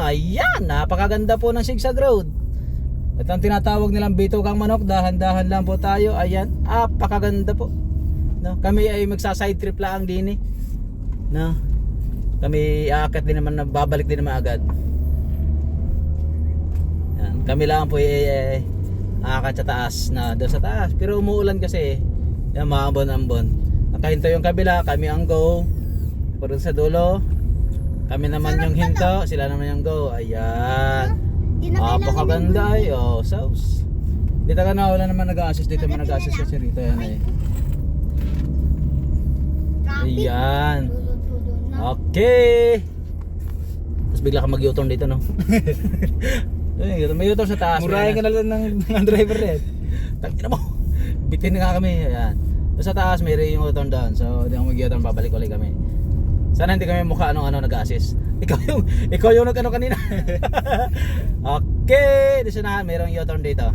Ayan, napakaganda po ng Sigsag Road. Ito ang tinatawag nilang Bitugang Manok. Dahan-dahan lang po tayo. Ayan, napakaganda po. No, kami ay magsa-side trip lang din eh. No. Kami aakyat din naman, babalik din naman agad. Yan, kami lang po aakyat sa taas na doon sa taas. Pero umuulan kasi. Yan, maambon-ambon. Nakahinto yung kabila, kami ang go. Pero sa dulo, kami naman yung hinto, sila naman yung go. Ayan. Napakaganda ay. Oh, sauce. Dito ka na, wala naman nag-a-assist dito, man nag-a-assist kasi rito yan eh. Ayan. Okay. Tapos bigla ka mag-U-turn dito, no? May U-turn sa taas. Murahin ka na lang ng driver rin. Tangina mo. Bitin na nga kami. Ayan. Tapos sa taas may yung U-turn down. So hindi ako mag-U-turn, babalik ulit kami. Sana hindi kami mukha ano nag-assist. Ikaw yung nag-ano kanina. Okay. Dito na mayroong U-turn dito.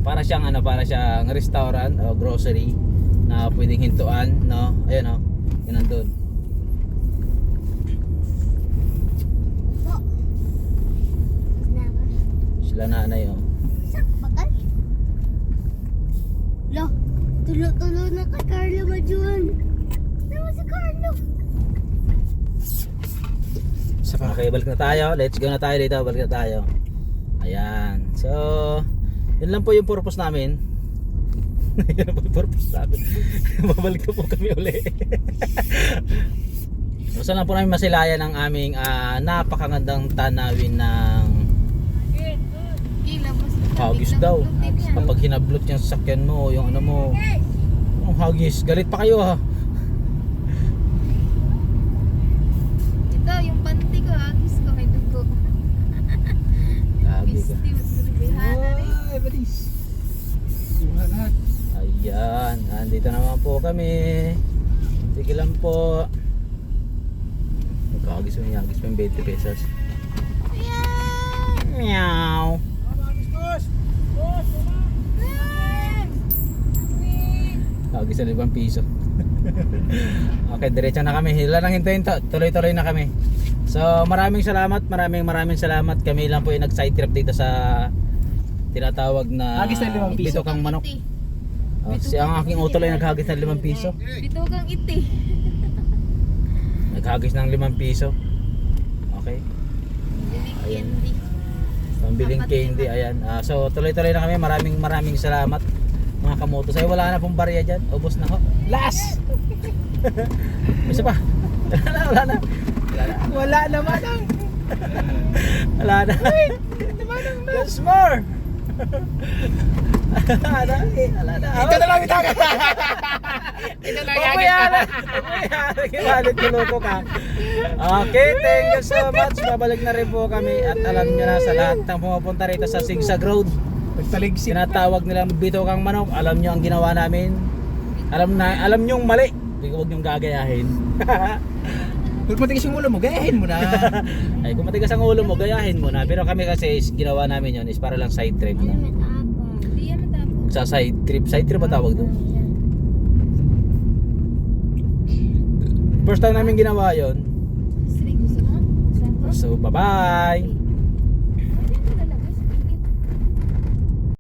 Para siyang restaurant o grocery na pwedeng hintuan, no? Ayun, no. Yun nandun. Sila nanay, oh. Bakal? Lo, tulo-tulo na kay Carlo Majuan. Naman si Carlo. Okay, balik na tayo. Let's go na tayo dito. Balik na tayo. Ayan. So, yun lang po yung purpose namin. Yun lang po yung purpose namin. Babalik na po kami uli. Gusto na po namin masilayan ang aming napakagandang tanawin ng hagis daw. Kapag hinablot yung sasakyan mo, yung ano mo, yung hagis, galit pa kayo ha. Ito, yung panty ko, agis ko, may dugo. Lagi ka. Ay, balis. Suha lahat. Ayan, nandito naman po kami. Sige lang po. Magkakagis mo yung 20 pesos. Meow. Kagis na 5 piso. Okay, diretso na kami. Hila lang hintayin to. Tuloy-tuloy na kami. So, maraming salamat. Maraming salamat. Kami lang po yung nag-side trip dito sa tinatawag na Hagis na 5 piso. Bitugang Manok. Si ang aking utol ay naghagis ng 5 piso. Bitugang iti. Naghagis ng 5 piso. Okay. Ayan. Candy. Pambiling candy. Ayan. So, tuloy-tuloy na kami. Maraming salamat. Mga kamotos. Ay, wala na pong barya dyan. Ubos na ho. Last! Isa pa. Wala na. Wala naman ang. Wala na. Wait! Naman ang. There's more! Wala na. Ito na lang itaga. Ito lang Pagmayala. Kibalit kuluto ka. Okay, thank you so much. Babalik na rin po kami. At alam nyo na sa lahat ng pumupunta rito sa Sigsag Road, Nagtaligsik. tinatawag nilang Bitugang Manok. Alam nyo ang ginawa namin. Alam nyo yung mali. Huwag nyo gagayahin. Kung matigas yung ulo mo, gayahin mo na. Ay, kung matigas ang ulo mo, gayahin mo na. Pero kami kasi ginawa namin yun is para lang side trip na. Hindi yan matapos. Sa side trip ba tawag doon? First time namin ginawa yun. Gusto mo? So, bye-bye!